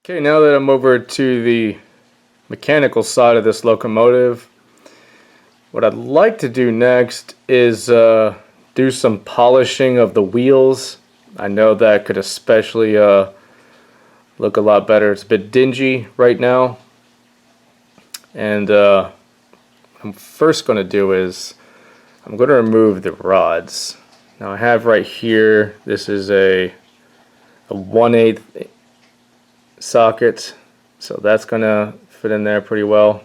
Okay, now that I'm over to the mechanical side of this locomotive, what I'd like to do next is do some polishing of the wheels. I know that could especially look a lot better. It's a bit dingy right now. And what I'm first going to do is I'm going to remove the rods. Now I have right here, this is a 1/8 socket, so that's going to fit in there pretty well.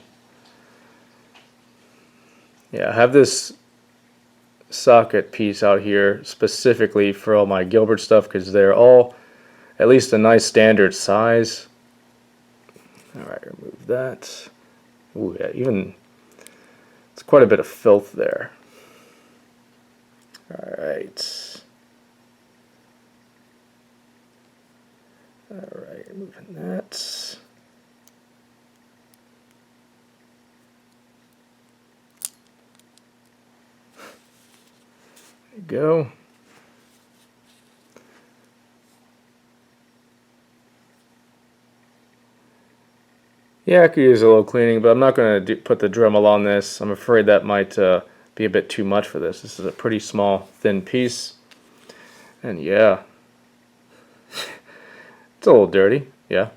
Yeah, I have this socket piece out here specifically for all my Gilbert stuff because they're all at least a nice standard size. Alright, remove that. Ooh, yeah, even it's quite a bit of filth there. Alright. Alright, removing that. There you go. Yeah, I could use a little cleaning, but I'm not going to put the Dremel on this. I'm afraid that might be a bit too much for this. This is a pretty small, thin piece. And yeah, it's a little dirty, yeah.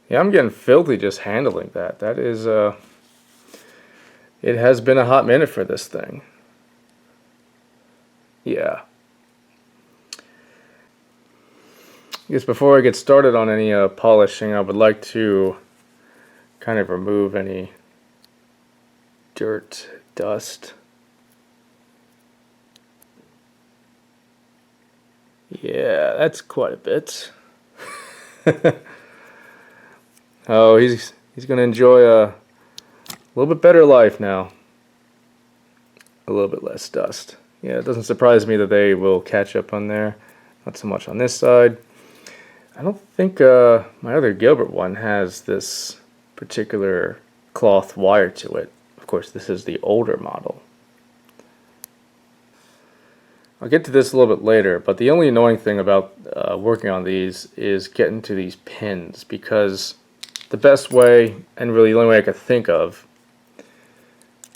Yeah, I'm getting filthy just handling that. That is, it has been a hot minute for this thing. Yeah. I guess before I get started on any polishing, I would like to kind of remove any dirt, dust. Yeah, that's quite a bit. Oh, he's going to enjoy a little bit better life now. A little bit less dust. Yeah, it doesn't surprise me that they will catch up on there. Not so much on this side. I don't think my other Gilbert one has this particular cloth wire to it. Of course, this is the older model. I'll get to this a little bit later, but the only annoying thing about working on these is getting to these pins, because the best way, and really the only way I could think of,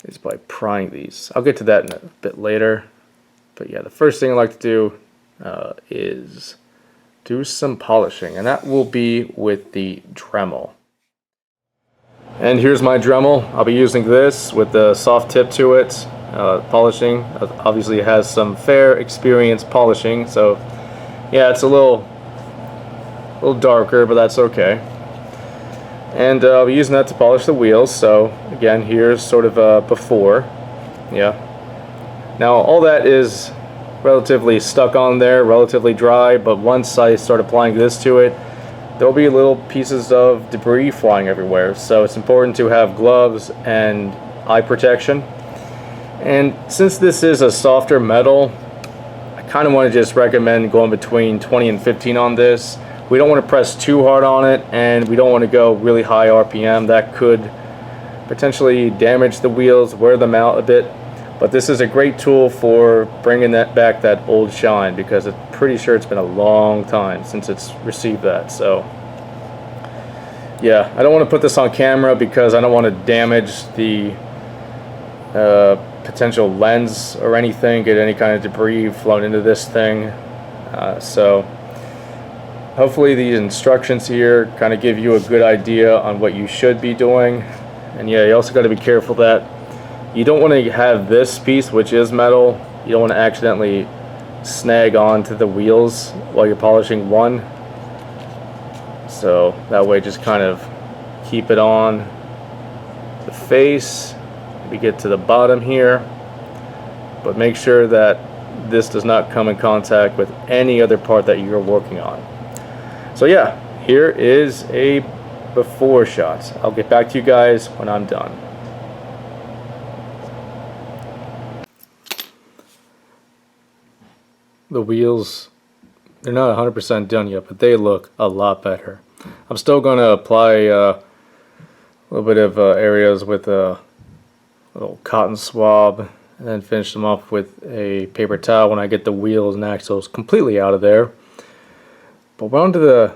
is by prying these. I'll get to that in a bit later. But yeah, the first thing I like to do is do some polishing, and that will be with the Dremel. And here's my Dremel. I'll be using this with the soft tip to it. Polishing obviously has some fair experience polishing, so yeah, it's a little darker, but that's okay. And I'll be using that to polish the wheels. So again, here's sort of a before. Yeah. Now all that is relatively stuck on there, relatively dry, but once I start applying this to it, there'll be little pieces of debris flying everywhere. So it's important to have gloves and eye protection. And since this is a softer metal, I kind of want to just recommend going between 20 and 15 on this. We don't want to press too hard on it, and we don't want to go really high RPM. That could potentially damage the wheels, wear them out a bit. But this is a great tool for bringing that old shine, because I'm pretty sure it's been a long time since it's received that. So yeah, I don't want to put this on camera because I don't want to damage the potential lens or anything, get any kind of debris flown into this thing. So hopefully these instructions here kind of give you a good idea on what you should be doing. And yeah, you also got to be careful that you don't want to have this piece, which is metal, you don't want to accidentally snag onto the wheels while you're polishing one. So that way just kind of keep it on the face. We get to the bottom here, but make sure that this does not come in contact with any other part that you're working on. So yeah, here is a before shot. I'll get back to you guys when I'm done. The wheels, they're not 100% done yet, but they look a lot better. I'm still going to apply a little bit of areas with a little cotton swab, and then finish them off with a paper towel when I get the wheels and axles completely out of there. But we're on to the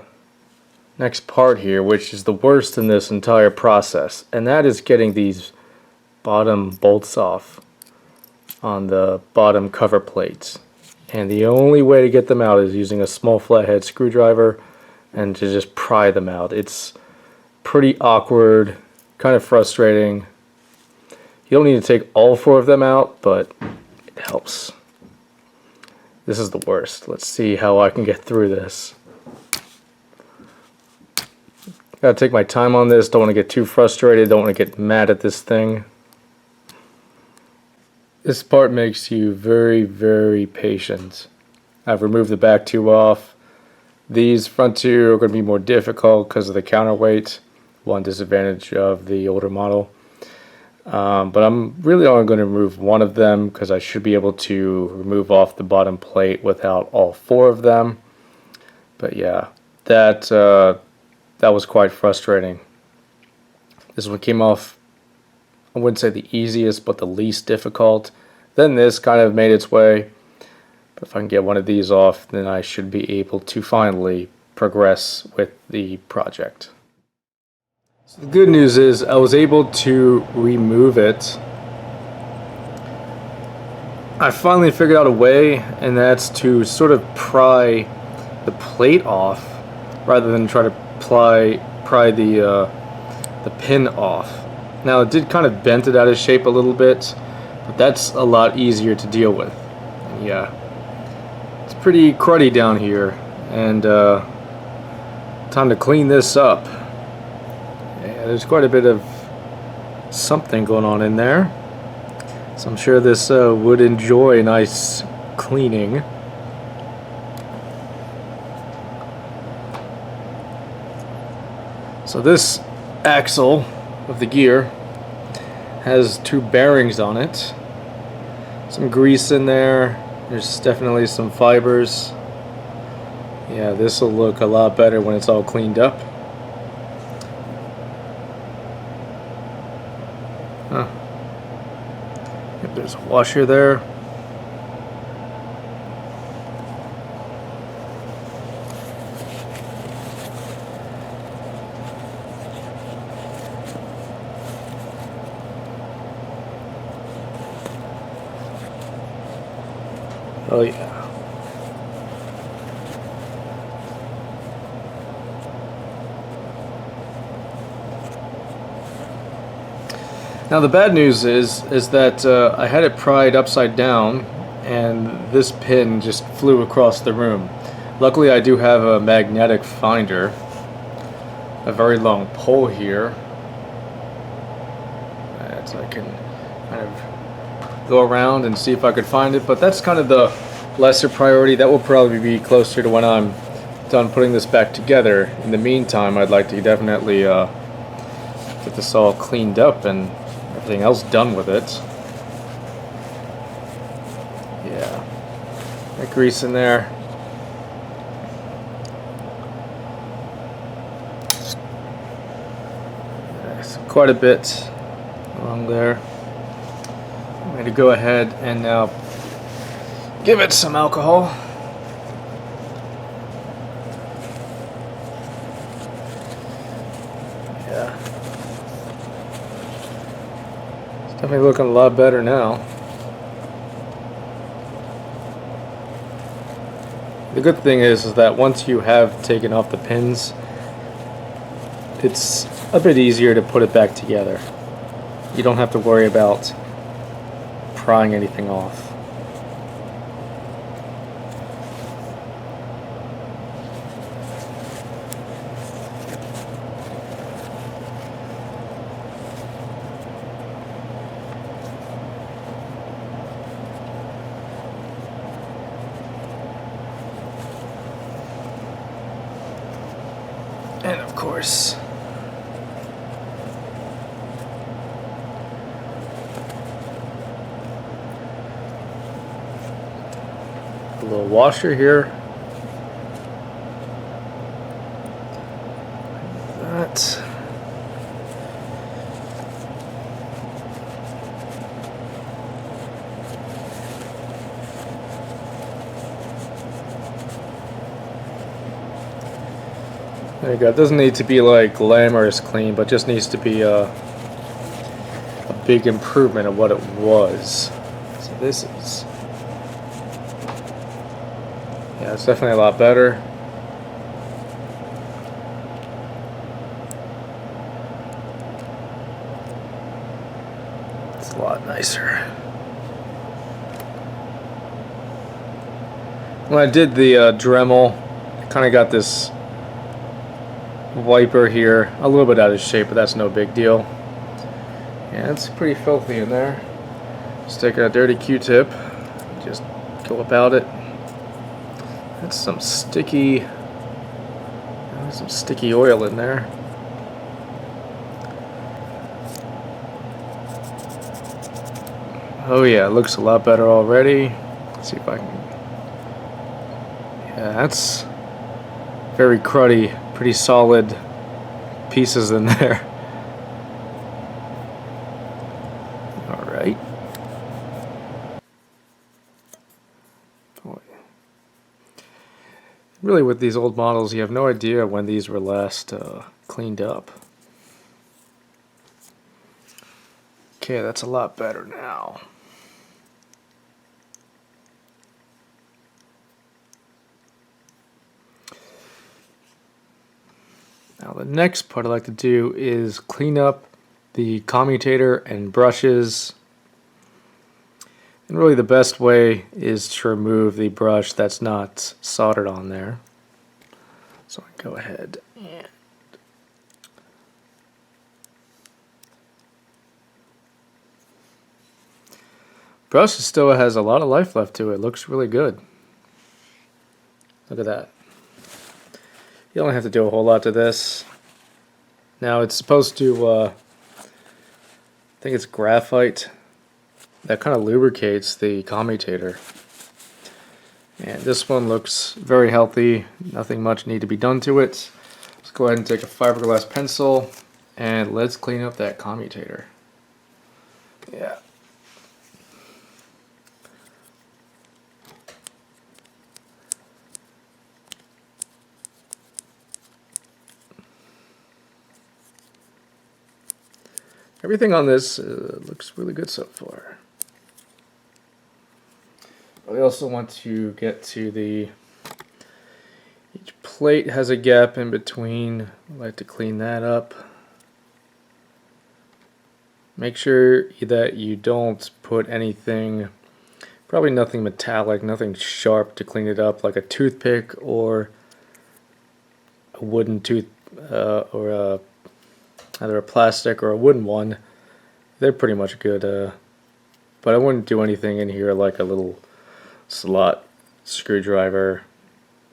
next part here, which is the worst in this entire process, and that is getting these bottom bolts off on the bottom cover plates. And the only way to get them out is using a small flathead screwdriver and to just pry them out. It's pretty awkward, kind of frustrating. You don't need to take all 4 of them out, but it helps. This is the worst. Let's see how I can get through this. Gotta take my time on this, don't want to get too frustrated, don't want to get mad at this thing. This part makes you very, very patient. I've removed the back 2 off. These front 2 are going to be more difficult because of the counterweight, one disadvantage of the older model. But I'm really only going to remove 1 of them because I should be able to remove off the bottom plate without all 4 of them. But yeah, that was quite frustrating. This one came off, I wouldn't say the easiest, but the least difficult. Then this kind of made its way. But if I can get one of these off, then I should be able to finally progress with the project. So the good news is I was able to remove it. I finally figured out a way, and that's to sort of pry the plate off rather than try to pry the pin off. Now it did kind of bent it out of shape a little bit, but that's a lot easier to deal with. And yeah, it's pretty cruddy down here, and time to clean this up. Yeah, there's quite a bit of something going on in there, so I'm sure this would enjoy a nice cleaning. So this axle of the gear has 2 bearings on it, some grease in there, there's definitely some fibers. Yeah, this will look a lot better when it's all cleaned up. Yep, there's a washer there. Oh yeah. Now the bad news is that I had it pried upside down, and this pin just flew across the room. Luckily I do have a magnetic finder, a very long pole here, so I can kind of go around and see if I could find it, but that's kind of the lesser priority. That will probably be closer to when I'm done putting this back together. In the meantime, I'd like to definitely get this all cleaned up and everything else done with it. Yeah, that grease in there. There's quite a bit along there. I'm going to go ahead and now give it some alcohol. Yeah. It's definitely looking a lot better now. The good thing is that once you have taken off the pins, it's a bit easier to put it back together. You don't have to worry about prying anything off. And of course, a little washer here. That. There you go. It doesn't need to be like glamorous clean, but just needs to be a big improvement of what it was. So this is, yeah, it's definitely a lot better. It's a lot nicer. When I did the Dremel, I kind of got this wiper here a little bit out of shape, but that's no big deal. Yeah, it's pretty filthy in there. Just take a dirty Q-tip, just go about it. That's some sticky oil in there. Oh yeah, it looks a lot better already. Let's see if I can. Yeah, that's very cruddy, pretty solid pieces in there. Alright. Really, with these old models, you have no idea when these were last cleaned up. Okay, that's a lot better now. Now the next part I'd like to do is clean up the commutator and brushes. And really the best way is to remove the brush that's not soldered on there. So I go ahead and brush still has a lot of life left to it. It looks really good. Look at that. You don't have to do a whole lot to this. Now it's supposed to, I think it's graphite that kind of lubricates the commutator. And this one looks very healthy. Nothing much need to be done to it. Let's go ahead and take a fiberglass pencil and let's clean up that commutator. Yeah. Everything on this looks really good so far. I also want to get to each plate has a gap in between. I like to clean that up. Make sure that you don't put anything, probably nothing metallic, nothing sharp to clean it up, like a toothpick or a wooden tooth or either a plastic or a wooden one. They're pretty much good, but I wouldn't do anything in here like a little slot screwdriver.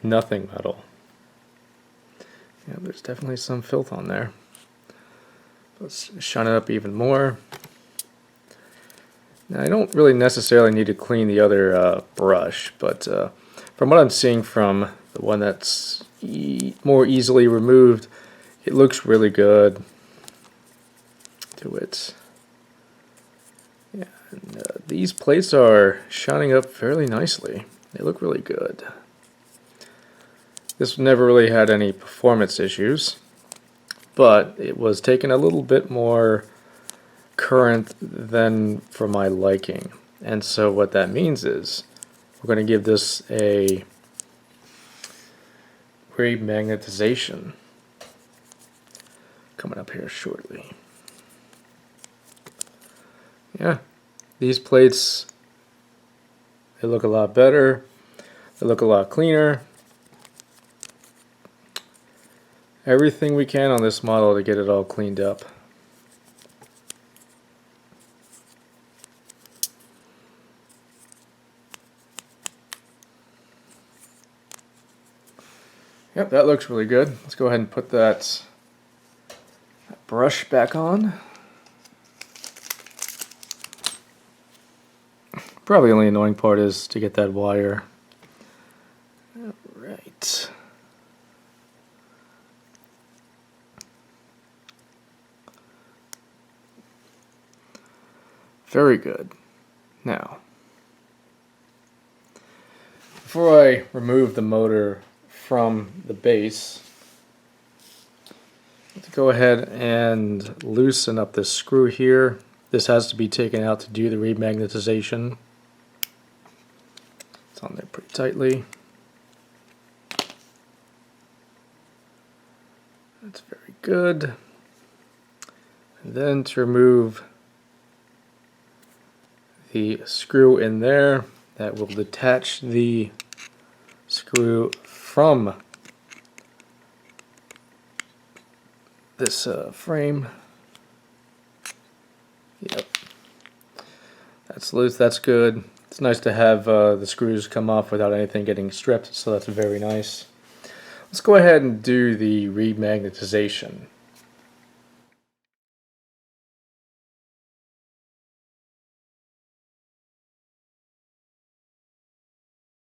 Nothing metal. Yeah, there's definitely some filth on there. Let's shine it up even more. Now I don't really necessarily need to clean the other brush, but from what I'm seeing from the one that's more easily removed, it looks really good. To it. Yeah, and these plates are shining up fairly nicely. They look really good. This never really had any performance issues, but it was taking a little bit more current than for my liking. And so what that means is we're going to give this a re-magnetization coming up here shortly. Yeah, these plates, they look a lot better, they look a lot cleaner. Everything we can on this model to get it all cleaned up. Yep, that looks really good. Let's go ahead and put that brush back on. Probably the only annoying part is to get that wire. Alright. Very good. Now, before I remove the motor from the base, Let's go ahead and loosen up this screw here. This has to be taken out to do the remagnetization. It's on there pretty tightly. That's very good. And then to remove the screw in there, that will detach the screw from this frame. Yep, that's loose, that's good. It's nice to have the screws come off without anything getting stripped, so that's very nice. Let's go ahead and do the remagnetization.